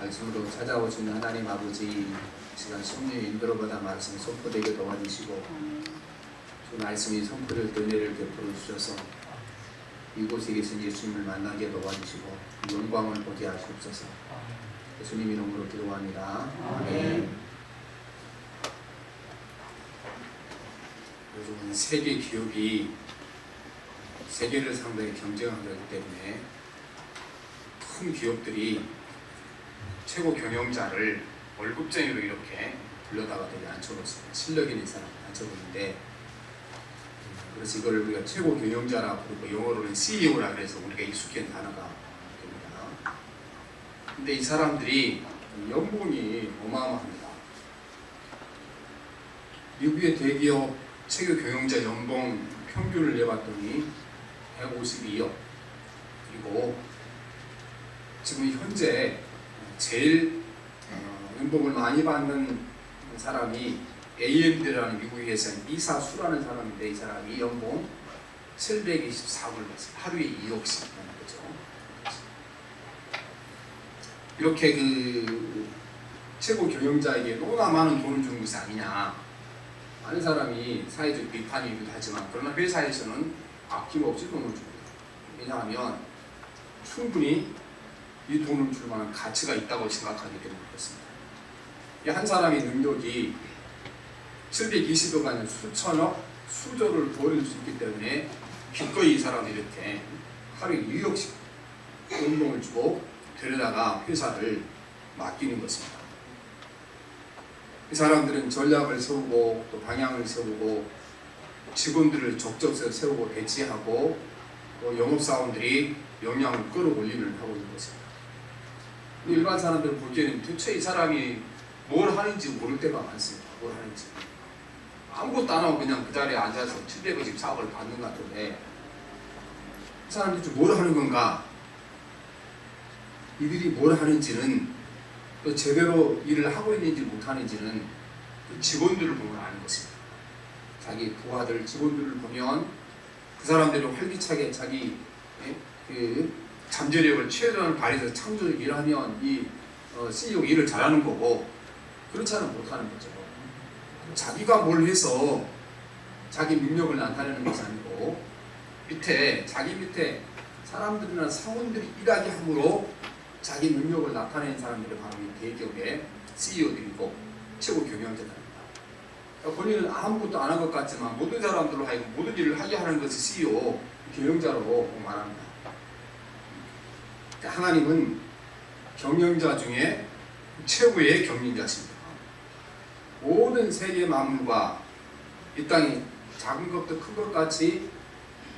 말씀으로 찾아오시는 하나님 아버지, 시간 성령의 인도로보다 말씀이 선포되게 도와주시고 그 말씀이 선포될 은혜를 베풀어 주셔서 이곳에 계신 예수님을 만나게 도와주시고 그 영광을 보게 하시옵소서. 예수님 이름으로 기도합니다. 아멘. 요즘은 세계 기업이 세계를 상대히 경쟁하기 때문에 큰 기업들이 최고 경영자를 월급쟁이로 이렇게 불러다가 되게 앉혀놓습니다. 실력 있는 사람 앉혀놓는데, 그래서 이걸 우리가 최고 경영자라 부르고 영어로는 CEO라 그래서 우리가 익숙한 단어가 됩니다. 근데 이 사람들이 연봉이 어마어마합니다. 미국의 대기업 최고 경영자 연봉 평균을 내봤더니 152억, 그리고 지금 현재 제일 연봉을 많이 받는 사람이 AMD라는 미국의 회사인 이사수라는 사람인데, 이 사람이 연봉 724억을 받습니다. 하루에 2억씩 받는 거죠. 이렇게 그 최고 경영자에게 너무나 많은 돈을 주는 것이 아니냐, 많은 사람이 사회적 비판이기도 하지만, 그러나 회사에서는 아낌없이 돈을 줍니다. 왜냐하면 충분히 이 돈을 줄 만한 가치가 있다고 생각하기 때문에 그렇습니다. 이 한 사람의 능력이 720억 아니면 수천억, 수조를 벌일 수 있기 때문에 기꺼이 이 사람이 이렇게 하루에 2억씩 연봉을 주고 데려다가 회사를 맡기는 것입니다. 이 사람들은 전략을 세우고 또 방향을 세우고 직원들을 적적히 세우고 배치하고 또 영업사원들이 역량을 끌어올리는 하고 있는 것입니다. 일반 사람들 보기에는 도대체 이 사람이 뭘 하는지 모를 때가 많습니다. 뭘 하는지 아무것도 안 하고 그냥 그 자리에 앉아서 700원씩 사업을 받는 것 같은데, 이 사람들이 뭘 하는 건가, 이들이 뭘 하는지는, 또 제대로 일을 하고 있는지 못하는지는 그 직원들을 보면 아는 것입니다. 자기 부하들, 직원들을 보면 그 사람들이 활기차게 자기 그 잠재력을 최대한 발휘해서 창조적 일을 하면 이 CEO 일을 잘하는 거고, 그렇지 않으면 못하는 거죠. 자기가 뭘 해서 자기 능력을 나타내는 것이 아니고, 자기 밑에 사람들이나 사원들이 일하게 함으로 자기 능력을 나타내는 사람들이 바로 이 대기업의 CEO들이고 최고 경영자들입니다. 그러니까 본인은 아무것도 안 한 것 같지만 모든 사람들로 하여금 모든 일을 하게 하는 것이 CEO, 경영자로 말합니다. 하나님은 경영자 중에 최고의 경영자십니다. 모든 세계 만물과 이 땅이 작은 것도 큰 것 같이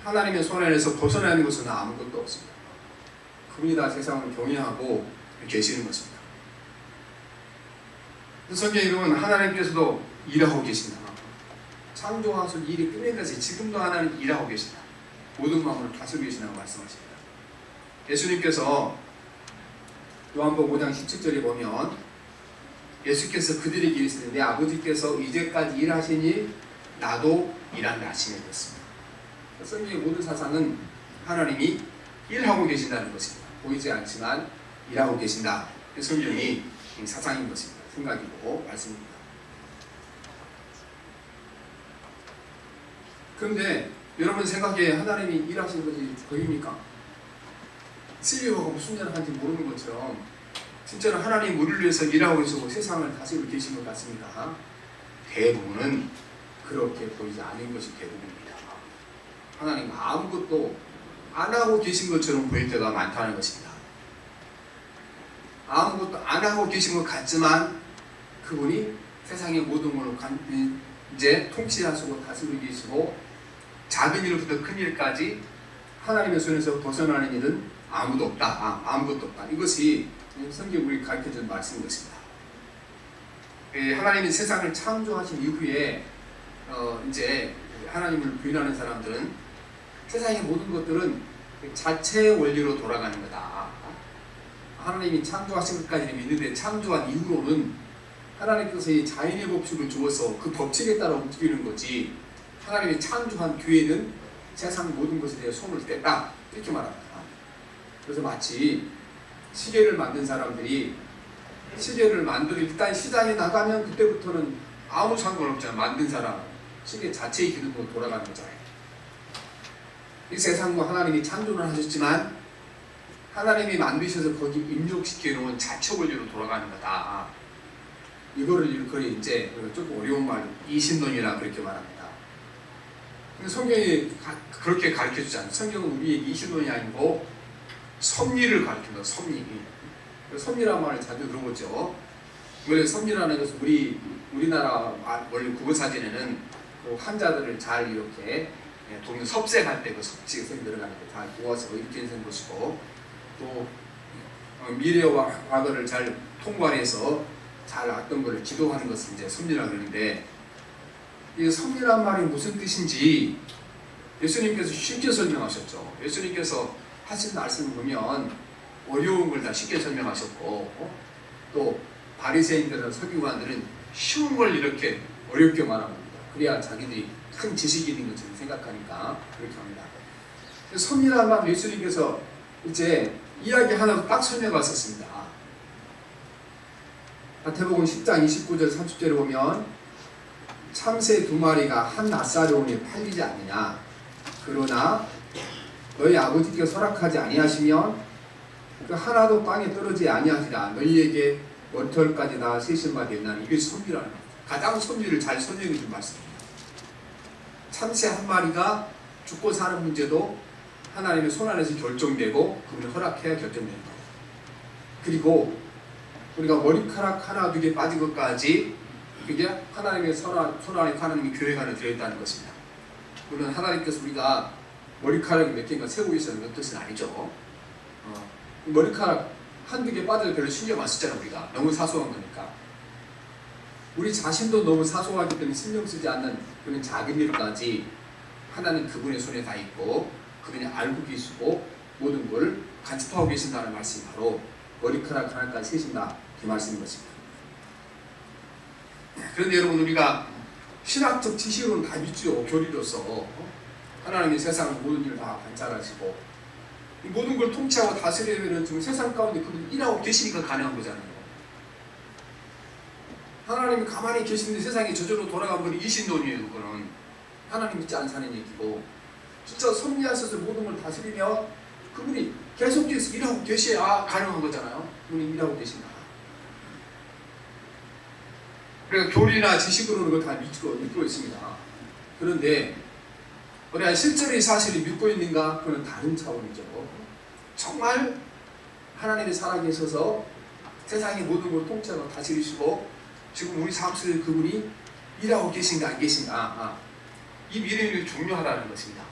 하나님의 손안에서 벗어나는 것은 아무것도 없습니다. 그분이 다 세상을 경영하고 계시는 것입니다. 성경에 보면 하나님께서도 일하고 계신다. 창조하셔서 일이 끝낸 것이 지금도 하나님 일하고 계신다. 모든 마음을 다스리고 계신다고 말씀하십니다. 예수님께서 요한복음 5장 17절에 보면 예수께서 그들에게 이르시되 내 아버지께서 이제까지 일하시니 나도 일한다 하시며 그랬습니다. 성경의 모든 사상은 하나님이 일하고 계신다는 것입니다. 보이지 않지만 일하고 계신다. 성경이 사상인 것입니다. 생각이고 말씀입니다. 그런데 여러분 생각에 하나님이 일하시는 것이 보입니까? CEO가 무슨 일을 하는지 모르는 것처럼 진짜로 하나님 우리를 위해서 일하고 계시고 세상을 다스리고 계신 것 같습니다. 대부분은 그렇게 보이지 않는 것이 대부분입니다. 하나님 아무것도 안 하고 계신 것처럼 보일 때가 많다는 것입니다. 아무것도 안 하고 계신 것 같지만 그분이 세상의 모든 것을 이제 통치하시고 다스리고 계시고 작은 일부터 큰 일까지 하나님의 손에서 벗어나는 일은 아무도 없다. 아무것도 없다. 이것이 성경이 우리 가르쳐준 말씀인 것입니다. 하나님이 세상을 창조하신 이후에 이제 하나님을 부인하는 사람들은 세상의 모든 것들은 자체 원리로 돌아가는 거다. 하나님이 창조하신 것까지는 믿는데 창조한 이후로는 하나님께서 이 자연의 법칙을 주어서 그 법칙에 따라 움직이는 거지, 하나님이 창조한 교회는 세상 모든 것에 대해 손을 뗐다. 이렇게 말합니다. 그래서 마치 시계를 만든 사람들이 시계를 만들어 일단 시장에 나가면 그때부터는 아무 상관없잖아요. 만든 사람 시계 자체의 기능으로 돌아가는 거잖아요. 이 세상과 하나님이 창조를 하셨지만 하나님이 만드셔서 거기 입력시켜 놓은 자체 원리로 돌아가는 거다. 이거를 일컬이 이제 조금 어려운 말 이신론이라 그렇게 말합니다. 근데 성경이 그렇게 가르쳐 주지 않아요. 성경은 우리에게 이신론이 아니고 섭리를 가르칩니다. 섭리. 섭리라는 말을 자주 들어보죠. 원래 섭리라는 것은 우리나라 원래 국어사전에는 그 환자들을 잘 이렇게 동네 섭색할 때 그 섭지에서 들어가는 거 잘 모아서 이렇게 된 것이고, 또 미래와 과거를 잘 통괄해서 잘 어떤 것을 기도하는 것을 이제 섭리라고 그러는데, 이 섭리란 말이 무슨 뜻인지 예수님께서 쉽게 설명하셨죠. 예수님께서 하신 말씀을 보면 어려운 걸 다 쉽게 설명하셨고, 또 바리새인들과 서기관들은 쉬운 걸 이렇게 어렵게 말합니다. 그래야 자기들이 큰 지식이 있는 것처럼 생각하니까 그렇게 합니다. 섭리란 말 예수님께서 이제 이야기 하나 딱 설명하셨습니다. 마태복음 10장 29절 30절에 보면 참새 2마리가 한 낫사로운에 팔리지 않느냐. 그러나 너희 아버지께서 허락하지 아니하시면 그 하나도 땅에 떨어지지 아니하시라. 너희에게 머털까지 다 세신 바 되나니. 이게 섭리라는 거예요. 가장 섭리를 잘 설명해 준 말씀입니다. 참새 한 마리가 죽고 사는 문제도 하나님의 손 안에서 결정되고 그분이 허락해야 결정되는 거예요. 그리고 우리가 머리카락 하나 두 개 빠진 것까지 그게 하나님의 손 안에 하나님의 교회가 하나 들어있다는 것입니다. 물론 하나님께서 우리가 머리카락이 몇 개인가 세고 계시는 그 뜻은 아니죠. 머리카락 한두 개 빠져도 별로 신경 안 쓰잖아요. 우리가 너무 사소한 거니까. 우리 자신도 너무 사소하기 때문에 신경 쓰지 않는 그런 작은 일까지 하나님 그분의 손에 다 있고 그분이 알고 계시고 모든 걸 간섭하고 계신다는 말씀이 바로 머리카락 하나까지 세신다, 그 말씀인 것입니다. 그런데 여러분, 우리가 신학적 지식으로는 다 믿죠. 교리로서 하나님이 세상 모든 일을 다 관찰하시고 이 모든 걸 통치하고 다스리려면 지금 세상 가운데 그분이 일하고 계시니까 가능한 거잖아요. 하나님이 가만히 계시는데 세상이 저절로 돌아간 건 이신론이에요. 그거는 하나님 믿지 않는 사는 얘기고, 진짜 섭리하셔서 모든 걸 다스리며 그분이 계속해서 일하고 계셔야 가능한 거잖아요. 그분이 일하고 계신다. 그러니까 교리나 지식으로는 그걸 다 믿고 있습니다. 그런데 우리가 실제로 이 사실을 믿고 있는가? 그건 다른 차원이죠. 정말 하나님이 살아계셔서 세상의 모든 걸 통치하고 다스리시고 지금 우리 삶 속에 그분이 일하고 계신가 안 계신가, 이 믿음이 중요하다는 것입니다.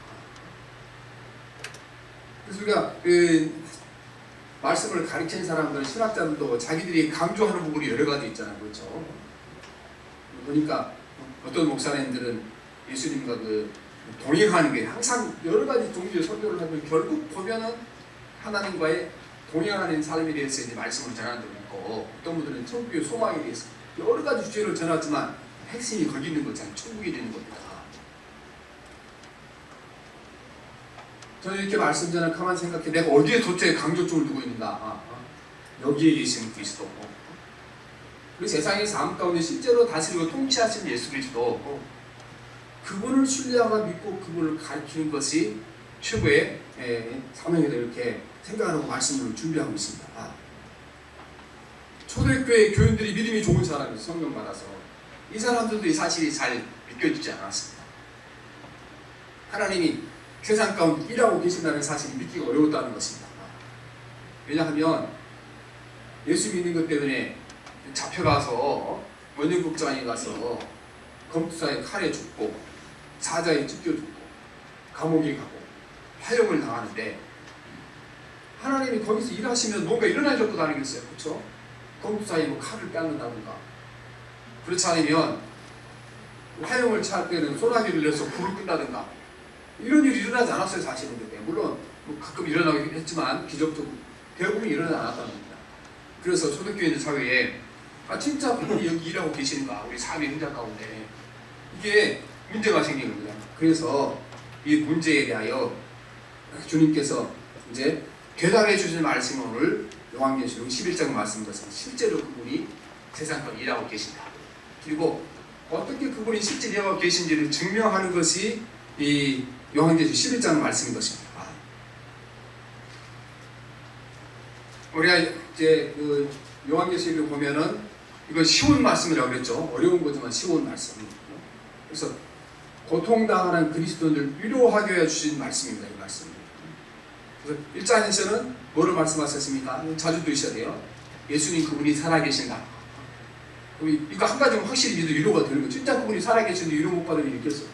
그래서 우리가 말씀을 가르치는 사람들은 신학자들도 자기들이 강조하는 부분이 여러 가지 있잖아요. 그렇죠? 보니까 어떤 목사님들은 예수님과 동행하는 게 항상 여러 가지 종류의 설교를 하면 결국 보면은 하나님과의 동행하는 삶에 대해서 이제 말씀을 전하는 분이 있고, 어떤 분들은 천국의 소망에 대해서 여러 가지 주제를 전하지만 핵심이 거기 있는 거잖아요. 천국이 되는 겁니다. 저는 이렇게 말씀 전에 가만 생각해, 내가 어디에 도대체 강조점을 두고 있는가? 여기에 계신 그리스도. 그 세상의 삶 가운데 실제로 다스리고 통치하신 예수 그리스도, 그분을 신뢰하고 믿고 그분을 가르치는 것이 최고의 사명이다, 이렇게 생각하고 말씀을 준비하고 있습니다. 초대교회 교인들이 믿음이 좋은 사람이 성령 받아서 이 사람들도 이 사실이 잘 믿겨지지 않았습니다. 하나님이 세상 가운데 일하고 계신다는 사실이 믿기가 어려웠다는 것입니다. 왜냐하면 예수 믿는 것 때문에 잡혀가서 원형국장에 가서 검투사에 칼에 죽고 사자에 찢겨 죽고 감옥에 가고 화형을 당하는데, 하나님이 거기서 일하시면 뭔가 일어날 것도 아니겠어요. 그렇죠? 검투사에 뭐 칼을 뺏는다든가, 그렇지 않으면 화형을 찰 때는 소나기를 내서 불을 끈다든가, 이런 일이 일어나지 않았어요. 사실은. 그때 물론 뭐 가끔 일어나긴 했지만 기적도 대부분 일어나지 않았다는 겁니다. 그래서 초대교회 사회에 진짜 그분이 여기 일하고 계시는가, 우리 삶의 현장 가운데, 이게 문제가 생기는 거예요. 그래서 이 문제에 대하여 주님께서 이제 대답해 주신 말씀을 오늘 요한계시록 11장 말씀 것은 실제로 그분이 세상껏 일하고 계신다. 그리고 어떻게 그분이 실제 일하고 계신지를 증명하는 것이 이 요한계시록 11장 말씀인 것입니다. 우리가 이제 그 요한계시록을 보면은 이거 쉬운 말씀이라고 그랬죠. 어려운 거지만 쉬운 말씀. 그래서 고통당하는 그리스도인을 위로하게 해 주신 말씀입니다. 이 말씀. 그래서 1장에서는 뭐를 말씀하셨습니까? 자주 들으셔야 돼요. 예수님 그분이 살아계신다. 이거 한 가지는 확실히 믿어 위로가 되는 거예요. 진짜 그분이 살아계시는데 위로 못 받으면 있겠어.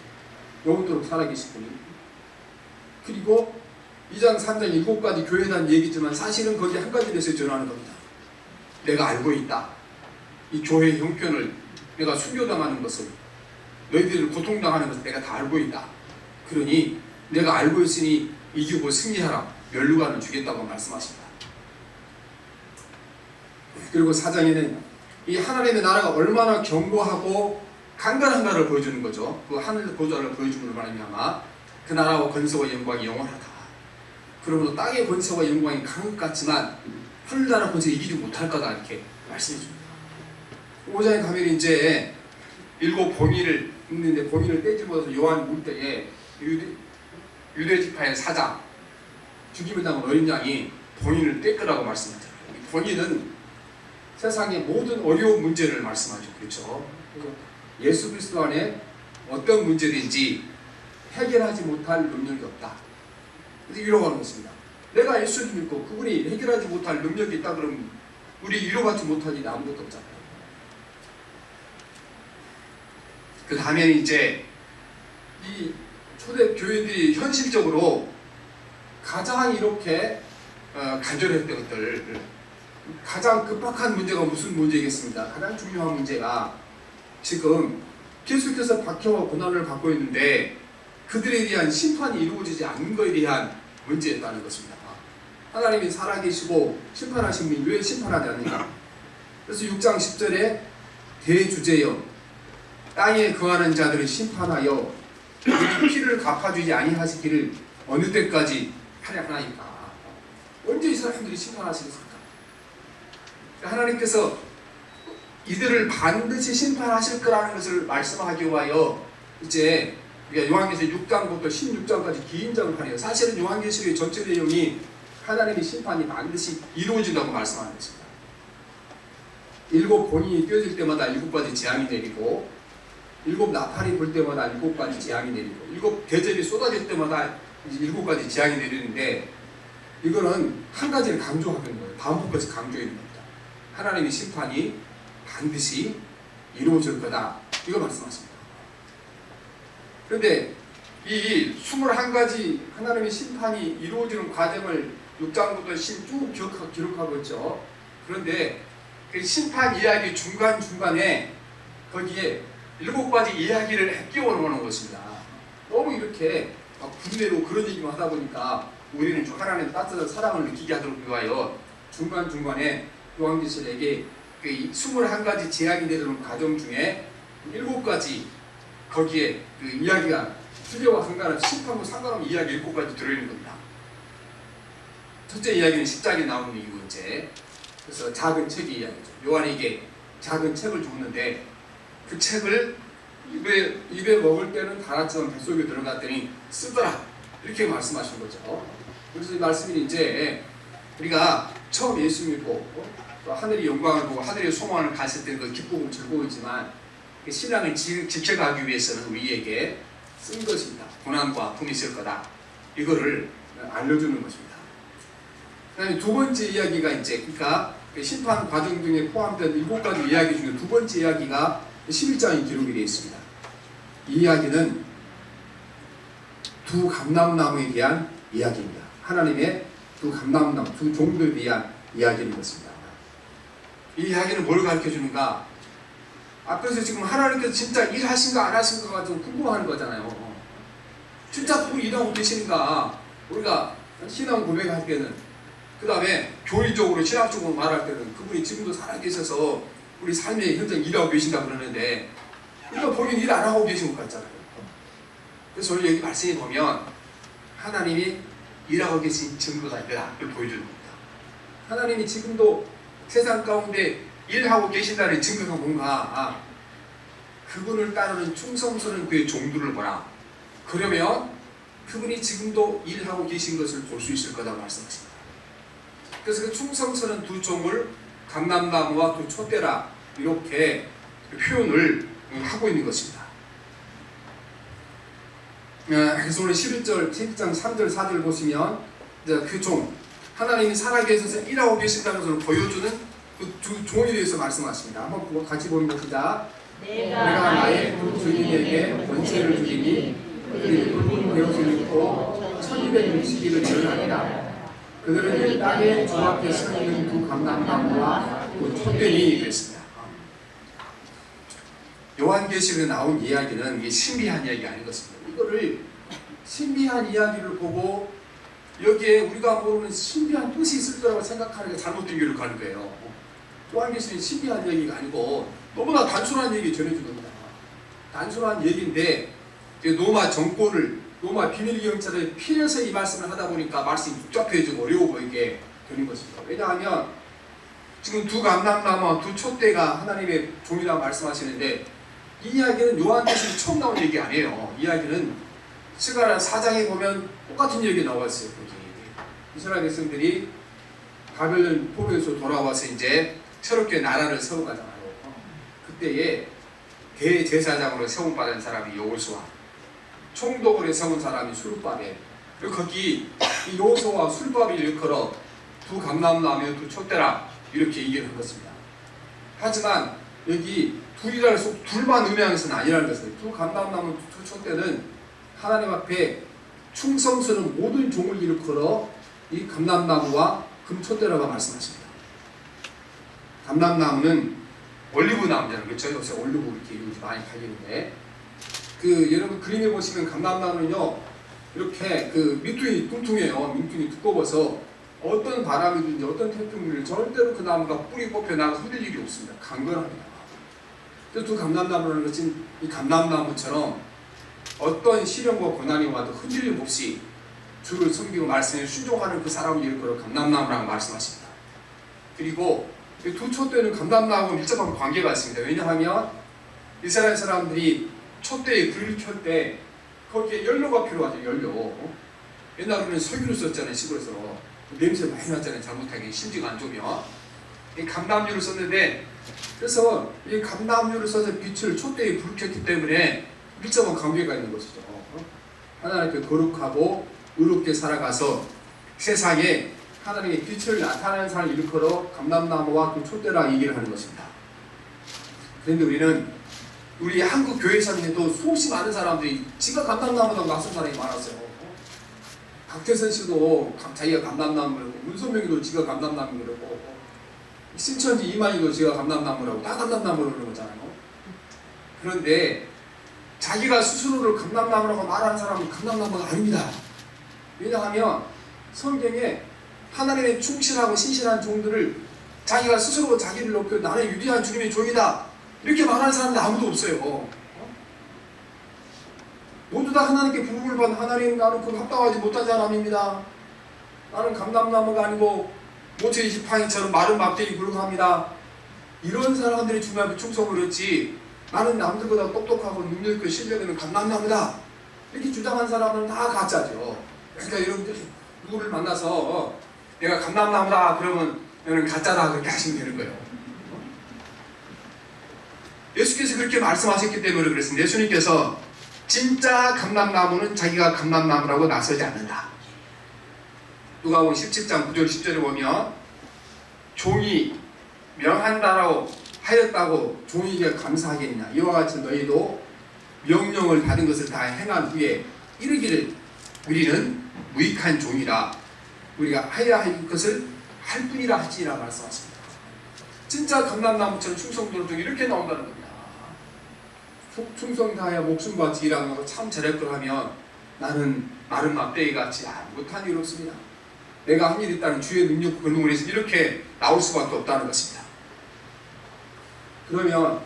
영원토록 살아계신 분이. 그리고 2장 3장 7가지 교회에 대한 얘기지만 사실은 거기 한 가지 대해서 전하는 겁니다. 내가 알고 있다. 이 교회의 형편을 내가 순교당하는 것을 너희들을 고통당하는 것을 내가 다 알고 있다. 그러니 내가 알고 있으니 이기고 승리하라. 면류관을 주겠다고 말씀하십니다. 그리고 4장에는 이 하나님의 나라가 얼마나 견고하고 강건한가를 보여주는 거죠. 그 하늘 보좌를 보여주는 말미암아 그 나라와 권세와 영광이 영원하다. 그러므로 땅의 권세와 영광이 강것 같지만 하늘나라 권세 이기지 못할 거다 이렇게 말씀해 줍니다. 5장에 가면 이제 7 봉인을 있는데 봉인을 떼지 못해서 요한 울 때에 유대 지파의 사장 죽임을 당한 어린 양이 봉인을 뗄 거라고 말씀하잖아요. 봉인은 세상의 모든 어려운 문제를 말씀하죠. 그렇죠? 그래서 예수 그리스도 안에 어떤 문제든지 해결하지 못할 능력이 없다. 그래서 위로하는 것입니다. 내가 예수를 믿고 그분이 해결하지 못할 능력이 있다 그러면 우리 위로받지 못할 일이 아무것도 없잖아요. 그 다음에 이제 이 초대 교회들이 현실적으로 가장 이렇게 간절했던 것들, 가장 급박한 문제가 무슨 문제겠습니까? 가장 중요한 문제가 지금 계속해서 박해와 고난을 받고 있는데 그들에 대한 심판이 이루어지지 않는 것에 대한 문제였다는 것입니다. 하나님이 살아계시고 심판하신 분이 왜 심판하지 않느냐? 그래서 6장 10절에 대주제여 땅에 거하는 자들을 심판하여 피를 갚아주지 아니하시기를 어느 때까지 하려 하나이까? 언제 이 사람들이 심판하시겠습니까? 하나님께서 이들을 반드시 심판하실 거라는 것을 말씀하기 위하여 이제 우리가 요한계시록 6장부터 16장까지 긴 장을 하네요. 사실은 요한계시록의 전체 내용이 하나님의 심판이 반드시 이루어진다고 말씀하는 것입니다. 7 봉인이 떼어질 때마다 7가지 재앙이 내리고 7 나팔이 불 때마다 7가지 재앙이 내리고 7 대접이 쏟아질 때마다 7가지 재앙이 내리는데 이거는 한 가지를 강조하는 거예요. 반복해서 강조해 있는 겁니다. 하나님의 심판이 반드시 이루어질 거다. 이거 말씀하십니다. 그런데 이 21가지 하나님의 심판이 이루어지는 과정을 6장부터 쭉 기록하고 있죠. 그런데 그 심판 이야기 중간중간에 거기에 7가지 이야기를 끼워 넣는 것입니다. 너무 이렇게 분내로 그런 얘기만 하다 보니까 우리는 하나님의 따뜻한 사랑을 느끼게 하도록 위하여 중간중간에 요한계시록에게 그 21가지 재앙이 내리는 과정 중에 7가지 거기에 그 이야기가 주제와 상관없이 심판과 상관없는 이야기 7가지 들어있는 겁니다. 첫째 이야기는 10장에 나오는 이유인데 그래서 작은 책의 이야기죠. 요한에게 작은 책을 줬는데 그 책을 입에 먹을 때는 달았지만 뱃속에 들어갔더니 쓰더라 이렇게 말씀하신 거죠. 그래서 이 말씀이 이제 우리가 처음 예수 믿고 하늘의 영광을 보고 하늘의 소망을 갔을 때는 그 기쁘고 즐거웠지만 그 신앙을 지켜가기 위해서는 우리에게 쓴 것입니다. 고난과 아픔이 있을 거다. 이거를 알려주는 것입니다. 그 다음에 두 번째 이야기가 이제 그러니까 심판 과정 중에 포함된 7가지 이야기 중에 두 번째 이야기가 11장에 기록이 되어 있습니다. 이 이야기는 두 감람나무에 대한 이야기입니다. 하나님의 두 감람나무, 두 종들에 대한 이야기인 것입니다. 이 이야기는 뭘 가르쳐 주는가? 앞에서 지금 하나님께서 진짜 일하신가 안 하신가가 좀 궁금한 거잖아요. 진짜 그분이 일하고 계시는가? 우리가 신앙 고백할 때는 그 다음에 교리적으로 신학적으로 말할 때는 그분이 지금도 살아계셔서 우리 삶의 현장 일하고 계신다 그러는데 우리가 본인 일 안 하고 계신 것 같잖아요. 그래서 오늘 여기 말씀에 보면 하나님이 일하고 계신 증거가 있다. 이걸 보여주는 겁니다. 하나님이 지금도 세상 가운데 일하고 계신다는 증거가 뭔가? 그분을 따르는 충성스러운 그의 종들을 보라. 그러면 그분이 지금도 일하고 계신 것을 볼 수 있을 거다 말씀하십니다. 그래서 그 충성스러운 두 종을 감람나무와 두 촛대라 이렇게 표현을 하고 있는 것입니다. 그래서 오늘 11장 3절 4절 보시면 그 종, 하나님이 살아계셔서 일하고 계신다는 것을 보여주는 그 두 종에 대해서 말씀하십니다. 한번 같이 보는 것이다. 내가 나의 두 주인에게 권세를 주리니 그들이 붉은 베옷을 입고 1260일을 일어나리라. 그들은 이 땅에 주 앞에 서 있는 두 감람나무와 두 촛대니 그랬습니다. 요한계시록에 나온 이야기는 이게 신비한 이야기가 아닌 것입니다. 이거를 신비한 이야기를 보고 여기에 우리가 모르는 신비한 뜻이 있을 거라고 생각하는 게 잘못된 길을 가는 거예요. 요한계시록이 신비한 얘기가 아니고 너무나 단순한 얘기 전해주는 겁니다. 단순한 얘기인데 로마 정권을 로마 비밀경찰을 피해서 이 말씀을 하다 보니까 말씀이 복잡해져 좀 어려워 보이게 되는 것입니다. 왜냐하면 지금 두 감람나무와 두 촛대가 하나님의 종이라고 말씀하시는데 이 이야기는 요한계시록에 처음 나온 얘기 아니에요. 이 이야기는 스가랴 4장에 보면 똑같은 얘기 나와 있어요. 거기 이스라엘 백성들이 바벨론 포로에서 돌아와서 이제 새롭게 나라를 세워가잖아요. 그때에 대제사장으로 세움받은 사람이 여호수아, 총독으로 세운 사람이 수르바벨, 그리고 거기 이 여호수아와 수르바벨을 일컬어 두 감람나무 두 촛대라 이렇게 얘기를 한 것입니다. 하지만 여기 둘만 의미하는 것은 아니라는 것을, 두 감람나무 두 촛대는 하나님 앞에 충성스러운 모든 종을 일컬어 이 감람나무와 금촛대라고 말씀하십니다. 감람나무는 올리브 나무잖아요. 그렇죠? 요새 올리브 이렇게 이름이 많이 팔리는데 여러분 그림에 보시면 감람나무는요 이렇게 밑둥이 뚱뚱해요. 밑둥이 두꺼워서 어떤 바람이든지 어떤 태풍이 절대로 그 나무가 뿌리 뽑혀 나가 흔들 일이 없습니다. 강건합니다. 그래서 두 감람나무라는 것은 이 감람나무처럼 어떤 시련과 고난이 와도 흔들림 없이 주를 섬기고 말씀에 순종하는 그 사람을 일컬어 감람나무라고 말씀하십니다. 그리고 이 두 촛대는 감람나무와 밀접한 관계가 있습니다. 왜냐하면 이스라엘 사람들이 촛대에 불을 켤 때 거기에 연료가 필요하죠. 연료. 옛날에는 석유를 썼잖아요. 시골에서 냄새 많이 났잖아요. 잘못하게 심지가 안 좋으면 이 감람유를 썼는데, 그래서 이 감람유를 써서 빛을 촛대에 불을 켰기 때문에 밀접한 관계가 있는 것이죠. 하나님께 거룩하고 의롭게 살아가서 세상에 하나님의 빛을 나타내는 사람을 일컬어 감람나무와 그 촛대라 얘기를 하는 것입니다. 그런데 우리 한국 교회에서도 수없이 많은 사람들이 지가 감람나무라고 낯선 사람이 많았어요. 박태선 씨도 자기가 감람나무라고, 문선명이도 지가 감람나무라고, 신천지 이만희도 지가 감람나무라고, 다 감람나무라고 그러는 거잖아요. 그런데 자기가 스스로를 감람나무라고 말하는 사람은 감람나무가 아닙니다. 왜냐하면 성경에 하나님의 충실하고 신실한 종들을 자기가 스스로 자기를 높여 나는 유리한 주님의 종이다 이렇게 말하는 사람도 아무도 없어요. 모두 다 하나님께 부름을 받은, 하나님 나는 그 합당하지 못한 사람입니다. 나는 감람나무가 아니고 모태 지팡이처럼 마른 막대기 불과합니다. 이런 사람들이 주님 앞에 충성을 했지, 나는 남들보다 똑똑하고 능력있고 실력 있는 감람나무다 이렇게 주장한 사람은 다 가짜죠. 그러니까 여러분들이 누구를 만나서 내가 감람나무다 그러면 너는 가짜다 그렇게 하시면 되는 거예요. 예수께서 그렇게 말씀하셨기 때문에 그랬습니다. 예수님께서 진짜 감람나무는 자기가 감람나무라고 나서지 않는다. 누가복음 17장 9절 10절에 보면 종이 명한다라고 하였다고 종이에게 감사하겠냐, 이와 같이 너희도 명령을 받은 것을 다 행한 후에 이르기를 우리는 무익한 종이라, 우리가 하여야 할 것을 할 뿐이라 하지라 말씀하십니다. 진짜 감람나무처럼 충성도를 좀 이렇게 나온다는 겁니다. 충성 다하여 목숨 바치 일하는 거 참 잘할 걸 하면 나는 마른 막대기 같이 못한 일 없습니다. 내가 한 일 있다는 주의 능력 근능을 해서 이렇게 나올 수밖에 없다는 것입니다. 그러면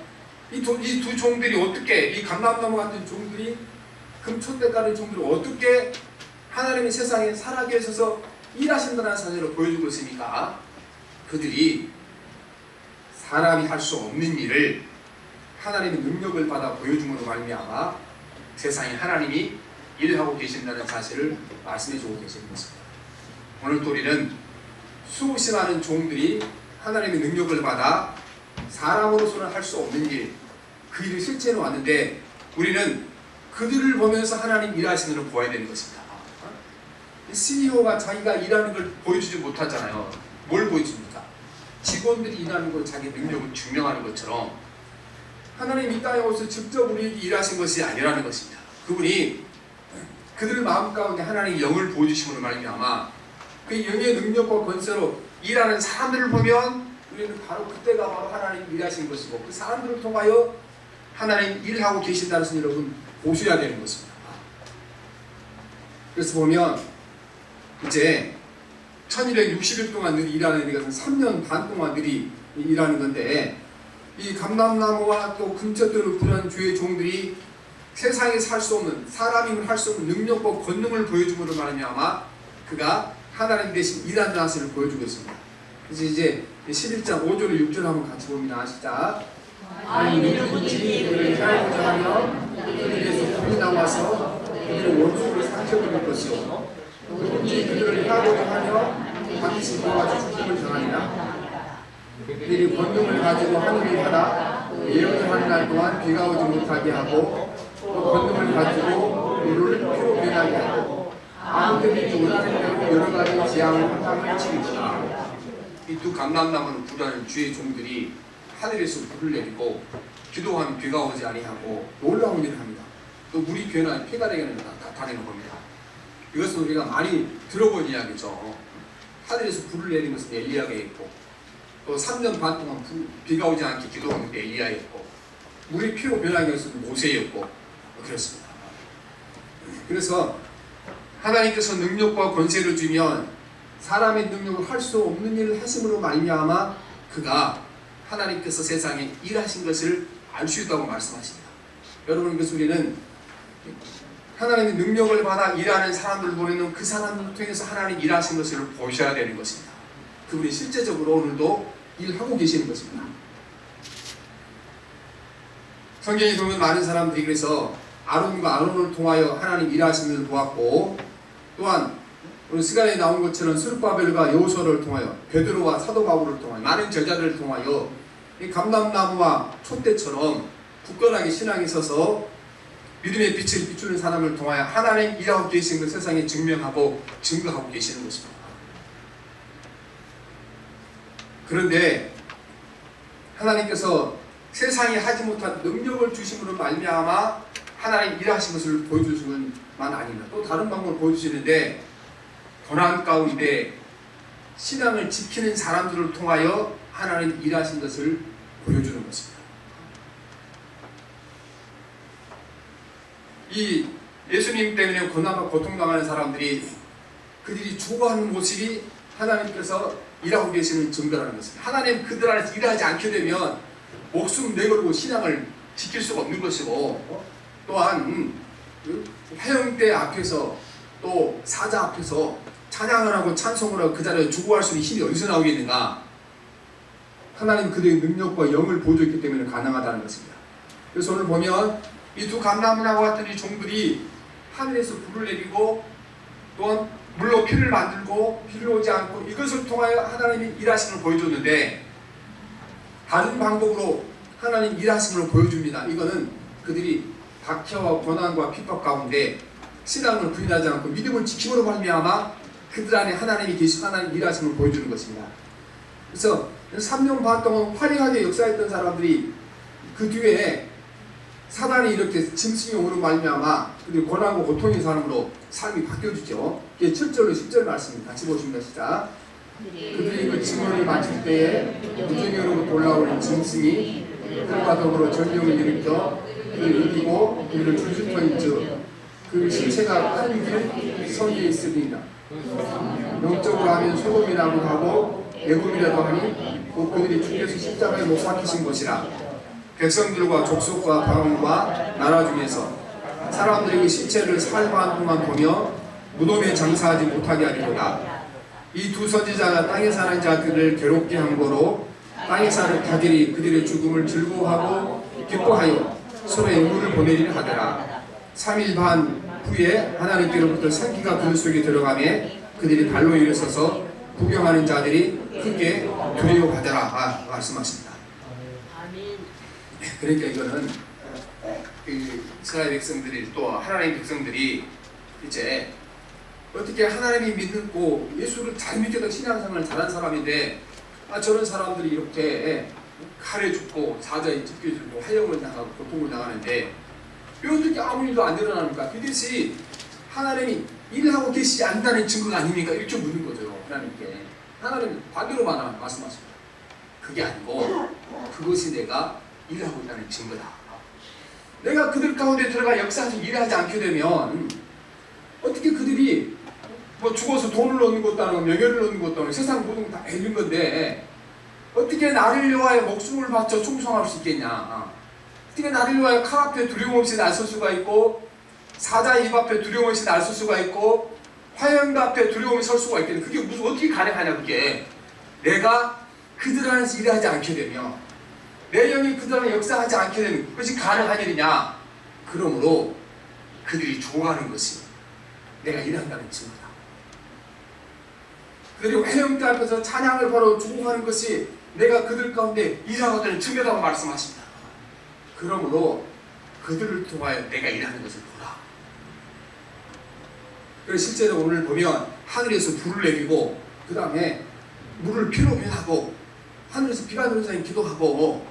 이 두 종들이 어떻게, 이 감람나무 같은 종들이 금촛대가는 종들이 어떻게 하나님의 세상에 살아계셔서 일하신다는 사실을 보여주고 있습니까? 그들이 사람이 할 수 없는 일을 하나님의 능력을 받아 보여줌으로 말미암아 세상에 하나님이 일하고 계신다는 사실을 말씀해 주고 계시는 것입니다. 오늘 또 우리는 수없이 많은 종들이 하나님의 능력을 받아 사람으로서는 할 수 없는 일, 그 일을 실천해 왔는데 우리는 그들을 보면서 하나님 일하시는 걸 보아야 되는 것입니다. CEO가 자기가 일하는 걸 보여주지 못하잖아요. 뭘 보여줍니까? 직원들이 일하는 걸 자기 능력을 증명하는 것처럼 하나님 이 땅에 오셔서 직접 우리에게 일하신 것이 아니라는 것입니다. 그분이 그들 마음 가운데 하나님의 영을 보여주심으로 말미암아 그 영의 능력과 권세로 일하는 사람들을 보면 우리는 바로 그때가 바로 하나님 일하신 것이고 그 사람들을 통하여 하나님 일하고 계신다는 것을 여러분 보셔야 되는 것입니다. 그래서 보면 이제 1260일 동안 늘 일하는 이것은 3년 반 동안 늘이 일하는 건데 이 감람나무와 또 금set돌을 부른 주의 종들이 세상에 살 수 없는 사람이 할 수 없는 능력과 권능을 보여줌으로 말미암아 그가 하나님 대신 일하는 사실을 보여주고 있습니다. 그래서 이제 11장 5절을 6절 한번 같이 봅니다. 시작. 누구든지 그를 해하고자 하며 그들에게서 불이 나와서 그들의 원수를 상처받을 것이요 누구든지 그들을 해하고자 하며 반드시 그와 같이 죽음을 정하리라. 그들이 권능을 가지고 하늘을 받아 예언을 하는 날 동안 비가 오지 못하게 하고 또 권능을 가지고 물을 피로 변하게 하고 아무 때든지 원하는 대로 여러 가지 재앙을 한탕을 치리라. 이 두 감람나무는 부라는 주의 종들이 하늘에서 불을 내리고 기도하면 비가 오지 아니하고 놀라운 일을 합니다. 또 물이 변하여 피가 되게 나타내는 겁니다. 이것은 우리가 많이 들어본 이야기죠. 하늘에서 불을 내리는 것은 엘리야가 했고 또 3년 반 동안 비가 오지 않게 기도하는 게 엘리야였고 물이 피로 변하는 것은 모세였고 그렇습니다. 그래서 하나님께서 능력과 권세를 주면 사람의 능력을 할 수 없는 일을 하심으로 말미암아 그가 하나님께서 세상에 일하신 것을 알 수 있다고 말씀하십니다. 여러분 그래서 우리는 하나님의 능력을 받아 일하는 사람들을 보면 그 사람들을 통해서 하나님 일하신 것을 보셔야 되는 것입니다. 그분이 실제적으로 오늘도 일하고 계시는 것입니다. 성경에 보면 많은 사람들이 그래서 아론과 아론을 통하여 하나님 일하시는 것을 보았고 또한 오늘 시간에 나온 것처럼 스룹바벨과 여호수아를 통하여 베드로와 사도 바울을 통하여 많은 제자들을 통하여 이 감람나무와 촛대처럼 굳건하게 신앙에 서서 믿음의 빛을 비추는 사람을 통하여 하나님 일하고 계신 것 세상에 증명하고 증거하고 계시는 것입니다. 그런데 하나님께서 세상에 하지 못한 능력을 주심으로 말미암아 하나님 일하신 것을 보여주시는 만 아닙니다. 또 다른 방법을 보여주시는데 고난 가운데 신앙을 지키는 사람들을 통하여 하나님 일하신 것을 보여주는 것입니다. 이 예수님 때문에 고난과 고통당하는 사람들이 그들이 죽어가는 모습이 하나님께서 일하고 계시는 증거라는 것입니다. 하나님 그들 안에서 일하지 않게 되면 목숨 내걸고 신앙을 지킬 수가 없는 것이고 또한 화형대 앞에서 또 사자 앞에서 찬양을 하고 찬송을 하고 그 자리에 죽어갈 수 있는 힘이 어디서 나오겠는가? 하나님 그들의 능력과 영을 보여줬기 때문에 가능하다는 것입니다. 그래서 오늘 보면 이 두 감람나무와 같은 이 종들이 하늘에서 불을 내리고 또한 물로 피를 만들고 비를 오지 않고 이것을 통하여 하나님이 일하심을 보여줬는데 다른 방법으로 하나님 일하심을 보여줍니다. 이거는 그들이 박해와 고난과 핍박 가운데 신앙을 부인하지 않고 믿음을 지킴으로 말미암아 그들 안에 하나님이 계시고 하나님 일하심을 보여주는 것입니다. 그래서 3년 반 동안 화려하게 역사했던 사람들이 그 뒤에 사단이 이렇게 짐승이 오는 말미암아 그들이 고난과 고통의 사람으로 삶이 바뀌어지죠. 이게 7절로 10절 말씀입니다. 같이 보십니다. 시작. 그들이 그 증언을 마칠 때에 무정으로부터 올라오는 짐승이 그들과 더불어 전쟁을 일으켜 그를 이기고 그들을 줄줄터인즉 그 실체가 큰 길 성에 있으리라. 영적으로 하면 소돔이라고 하고 애굽이라도 하니 곧 그들이 주께서 십자가에 못 박히신 것이라. 백성들과 족속과 방언과 나라 중에서 사람들이 그 시체를 살반 동안 보며 무덤에 장사하지 못하게 하리로다. 이 두 선지자가 땅에 사는 자들을 괴롭게 한 거로 땅에 사는 자들이 그들의 죽음을 즐거워하고 기뻐하여 서로의 응분을 보내리라 하더라. 3일 반 후에 하나님께로부터 생기가 그들 속에 들어가매 그들이 발로 일어서서 구경하는 자들이 크게 두려워하더라 말씀하십니다. 그러니까 이거는 그 이스라엘 백성들이 또 하나님 백성들이 이제 어떻게 하나님이 믿고 예수를 잘 믿겠다 신앙생활을 잘한 사람인데 저런 사람들이 이렇게 칼에 죽고 사자에 찢겨지고 화형을 당하고 고통을 당하는데 왜 어떻게 아무 일도 안 일어납니까? 그것이 하나님이 일하고 계시지 않는다는 증거가 아닙니까? 이렇게 묻는 거죠. 하나님께. 하나님 반대로 말씀하십니다. 그게 아니고 그것이 내가 일하고 있다는 증거다. 내가 그들 가운데 들어가 역사에서 일하지 않게 되면 어떻게 그들이 뭐 죽어서 돈을 얻는 것도 아니고 명예를 얻는 것도 아니고 세상 모든 다 잃는 건데 어떻게 나를 위하여 목숨을 바쳐 충성할 수 있겠냐. 어떻게 나를 위하여 칼 앞에 두려움 없이 나설 수가 있고 사자의 입 앞에 두려움 없이 나설 수가 있고 화염 앞에 두려움이 설 수가 있겠냐. 그게 무슨 어떻게 가능하냐. 그게 내가 그들 안에서 일하지 않게 되면 내 영이 그들 안에 역사하지 않게 되면 그것이 가능한 일이냐. 그러므로 그들이 좋아하는 것이 내가 일한다는 증거다. 그들이 회령대 앞에서 찬양을 바로 주목하는 것이 내가 그들 가운데 일하거든 증거라고 말씀하십니다. 그러므로 그들을 통하여 내가 일하는 것을 보라. 그래서 실제로 오늘 보면 하늘에서 불을 내리고 그 다음에 물을 피로 변하고 하늘에서 비가 내려서 기도하고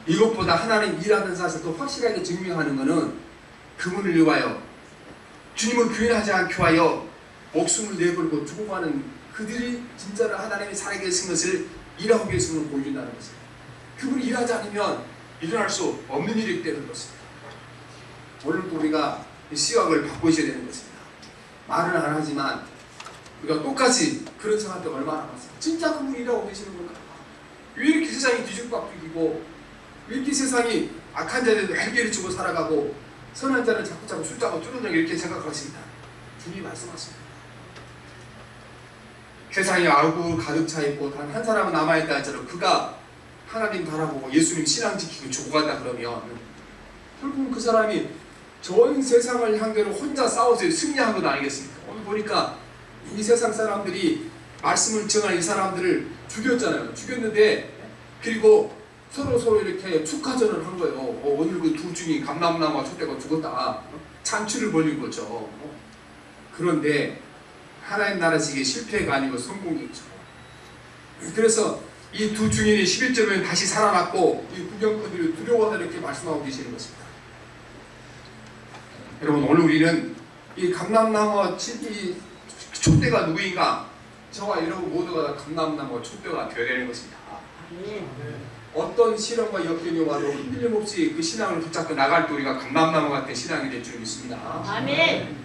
이것보다 하나님 일하는 사실을 더 확실하게 증명하는 것은 그분을 위하여 주님을 부인하지 않게 하여 목숨을 내걸고 죽어가는 그들이 진짜로 하나님이 살아계신 것을 일하고 계신 것을 보여준다는 것입니다. 그분이 일하지 않으면 일어날 수 없는 일이 되는 것입니다. 오늘도 우리가 시각을 바꾸셔야 되는 것입니다. 말은 안 하지만 우리가 똑같이 그런 생활도 얼마나 많습니다. 진짜 그분이 일하고 계시는 건가? 왜 이렇게 세상이 뒤죽박죽이고 왜 이렇게 세상이 악한 자들은 헬기를 치고 살아가고 선한 자는 자꾸 숫자가 줄어들고 이렇게 생각하십니다. 주님이 말씀하십니다. 세상이 아우고 가득 차 있고 단 한 사람은 남아있다 할지라도 그가 하나님 바라보고 예수님 신앙 지키고 죽어간다 그러면 결국은 그 사람이 전 세상을 상대로 혼자 싸워서 승리한 건 아니겠습니까? 오늘 보니까 이 세상 사람들이 말씀을 정한 이 사람들을 죽였잖아요. 죽였는데 그리고 서로 이렇게 축하전을 한 거예요. 오늘 그 두 중이 감람나무와 촛대가 죽었다. 잔치를 벌린 거죠. 그런데 하나님 나라에서 이게 실패가 아니고 성공이죠. 그래서 이 두 중인이 11절에 다시 살아났고 이 구경꾼들이 두려워하다 이렇게 말씀하고 계시는 것입니다. 여러분 오늘 우리는 이 감람나무와 이 촛대가 누구인가? 저와 여러분 모두가 다 감람나무와 촛대가 되어야 되는 것입니다. 어떤 시련과 역경이 와도 흔들림 없이 그 신앙을 붙잡고 나갈 때 우리가 감람나무 같은 신앙이 될 줄 믿습니다. 아멘.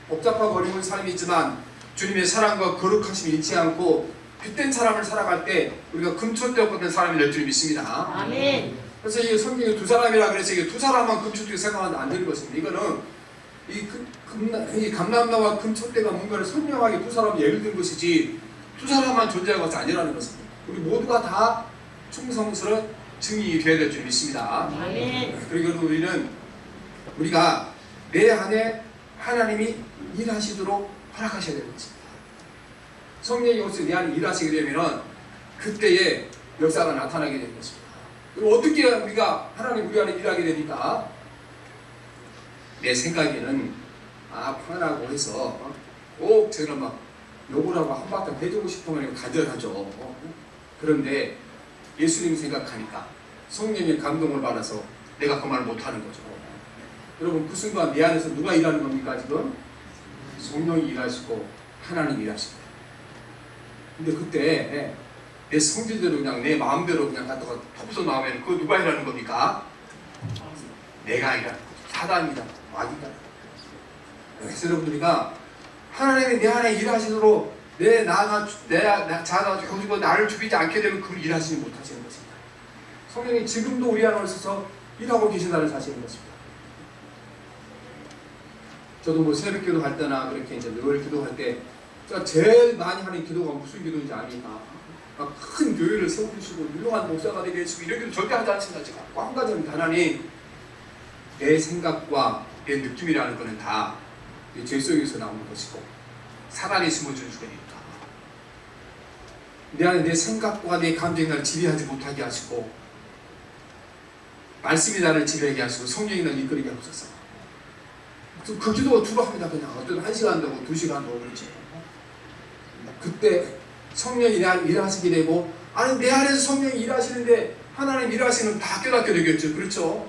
복잡하고 어려운 삶이 있지만 주님의 사랑과 거룩하심이 잃지 않고 빛된 사람을 살아갈 때 우리가 금초대와 같은 사람이 될 줄 믿습니다. 아멘. 그래서 이 성경에 두 사람이라 그래서 이게 두 사람만 금초대 생각하면 안 되는 것입니다. 이거는 이 감람나무와 금초대가 뭔가를 선명하게 두 사람이 예를 든 것이지 두 사람만 존재하는 것이 아니라는 것입니다. 우리 모두가 다 충성스러운 증인이 되어야 될 줄 믿습니다. 아멘. 그리고 우리가 내 안에 하나님이 일하시도록 허락하셔야 되는 것입니다. 성령이 오셔서 내 안에 일하시게 되면 그때의 역사가 나타나게 되는 것입니다. 그리고 어떻게 우리가 하나님 우리 안에 일하게 됩니까? 내 생각에는 편하고 해서 꼭 저는 막 욕을 하고 한바탕 해주고 싶으면 간절하죠. 그런데 예수님 생각하니까 성령의 감동을 받아서 내가 그 말을 못하는 거죠. 여러분 그 순간 내 안에서 누가 일하는 겁니까 지금? 성령이 일하시고 하나님이 일하시고. 근데 그때 내 성질대로 그냥 내 마음대로 그냥 갖다가 톱서 나오면 그거 누가 일하는 겁니까? 내가 일하는 거죠. 사단이다. 마귀다. 그래서 여러분들이가 하나님이 내 안에 일하시도록 내 자아가 죽이고 나를 죽이지 않게 되면 그걸 일하시지 못하시는 것입니다. 성령이 지금도 우리 안에 있어서 일하고 계신다는 사실인 것입니다. 저도 뭐 새벽 기도할 때나 그렇게 이제 늘 기도할 때 자, 제일 많이 하는 기도가 무슨 기도인지 아니까? 큰 교회를 세워주시고 유명한 목사가 되게 해주시고 이런 기도 절대 하지 않습니다. 지금 한 가지는 하나님, 내 생각과 내 느낌이라는 것은 다 죄 속에서 나오는 것이고 사단이 심어준 주거니까 내 안에 내 생각과 내 감정이 나를 지배하지 못하게 하시고 말씀이 나를 지배하게 하시고 성령이 나를 이끌게 하옵소서. 그 기도가 주로 합니다. 그냥 어떤 1시간 되고 2시간 되고 그렇지. 그때 성령이 일하시게 되고, 아니 내 안에서 성령이 일하시는데 하나님 일하시는 다 깨닫게 되겠죠. 그렇죠?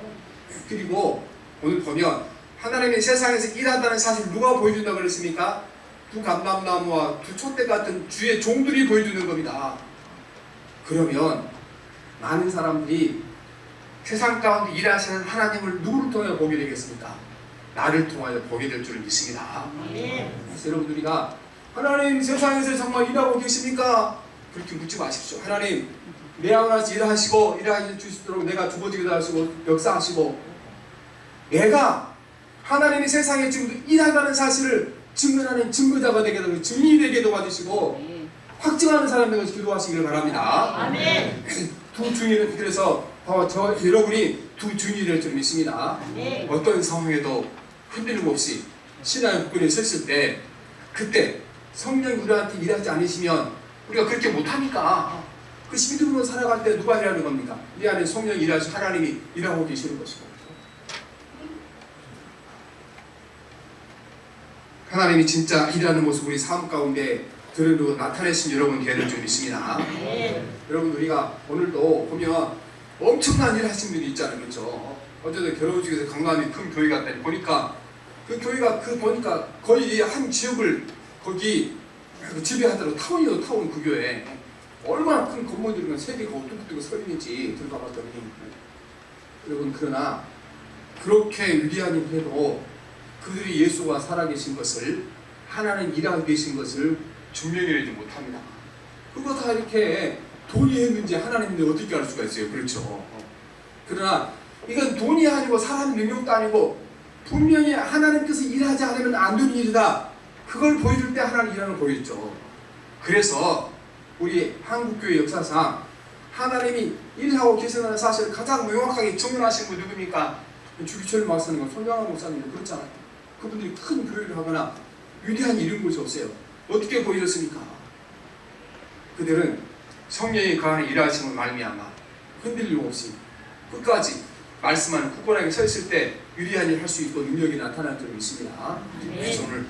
그리고 오늘 보면 하나님이 세상에서 일한다는 사실 누가 보여준다고 그랬습니까? 두 감람나무와 두 촛대 같은 주의 종들이 보여주는 겁니다. 그러면 많은 사람들이 세상 가운데 일하시는 하나님을 누구를 통해 보게 되겠습니까? 나를 통하여 보게 될 줄을 믿습니다. 그래서 여러분, 우리가 하나님 세상에서 정말 일하고 계십니까? 그렇게 묻지 마십시오. 하나님 내 안에서 일하시고 일하실 수 있도록 내가 주어지게 하시고 역사하시고, 내가 하나님이 세상에 지금 일한다는 사실을 증명하는 증거자가 되게 되고 증인이 되게 도와주시고 확증하는 사람들과 기도하시기를 바랍니다. 아멘. 두 증인은, 그래서 여러분이 두 증인이 될 줄 믿습니다. 어떤 상황에도 흔들림 없이 신앙의 국군에 섰을 때, 그때 성령이 우리한테 일하지 않으시면 우리가 그렇게 못하니까 그 믿음으로 살아갈 때 누가 일하는 겁니까? 이 안에 성령이 일하시고 하나님이 일하고 계시는 것이고, 하나님이 진짜 일하는 모습 우리 삶 가운데 드러내고 나타내신 여러분 되는 줄 믿습니다. 여러분, 우리가 오늘도 보면 엄청난 일 하신 분이 있잖아요. 그렇죠? 어제도 결혼식에서 강남이 큰 교회 갔더니 보니까 그 교회가 보니까 거의 한 지역을 거기 지배하더라고. 타운이요, 타운. 그 교회 얼마나 큰 건물들이 세 개가 뚝뚝뚝 서 있는지 들어가 봤더니, 여러분, 그러나 그렇게 위대한 일을 해도 그들이 예수가 살아계신 것을, 하나님 일하고 계신 것을 증명해내지 못합니다. 그거 다 이렇게 돈이 했는지 하나님인데 어떻게 알 수가 있어요? 그렇죠? 그러나 이건 돈이 아니고 사람의 능력도 아니고 분명히 하나님께서 일하지 않으면 안 되는 일이다. 그걸 보여줄 때 하나님 일하는 걸 보였죠. 그래서 우리 한국교회 역사상 하나님이 일하고 계신다는 사실을 가장 명확하게 증명하신 분 누굽니까? 주기철 목사님과 손양환 목사님도 그렇잖아요. 그분들이 큰 교회를 하거나 위대한 이룬 곳이 없어요. 어떻게 보여줬습니까? 그들은 성령이 그 안에 일하심을 말미암아 흔들림 없이 끝까지 말씀하는 굳건하게 서 있을 때 위대한 일 할 수 있고 능력이 나타날 줄 믿습니다. 그래서 오늘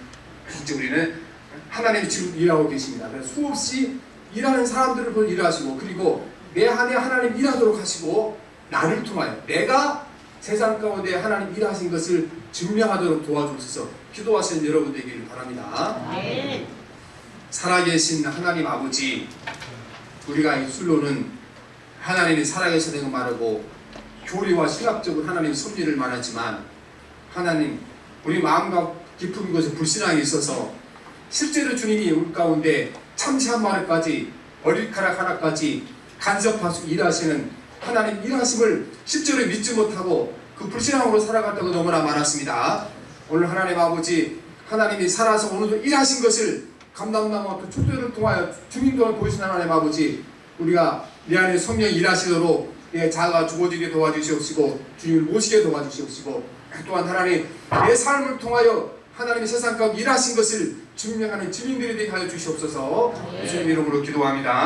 이제 우리는 하나님이 지금 일하고 계십니다. 그래서 수없이 일하는 사람들을 보고 일하시고, 그리고 내 안에 하나님 일하도록 하시고, 나를 통하여 내가 세상 가운데 하나님 일하신 것을 증명하도록 도와주셔서 기도하시는 여러분 되기를 바랍니다. 살아계신 하나님 아버지, 우리가 입술로는 하나님이 살아계시다는 걸 말하고 교리와 신학적으로 하나님 섭리를 말하지만, 하나님 우리 마음과 깊은 곳에 불신앙이 있어서 실제로 주님이 우리 가운데 참새 한 마리까지 머리카락 하나까지 간섭하시고 일하시는 하나님 일하심을 실제로 믿지 못하고 그 불신앙으로 살아갔다고 너무나 많았습니다. 오늘 하나님 아버지, 하나님이 살아서 오늘도 일하신 것을 감람나무와 그 촛대를 통하여 주민들을 보이신 하나님 아버지, 우리가 내 안에 성령이 일하시도록 내 자아가 주어지게 도와주시옵시고 주님을 모시게 도와주시옵시고, 또한 하나님 내 삶을 통하여 하나님의 세상 가운데 일하신 것을 증명하는 증인들이 되게 하여 주시옵소서. 예수님 이름으로 기도합니다.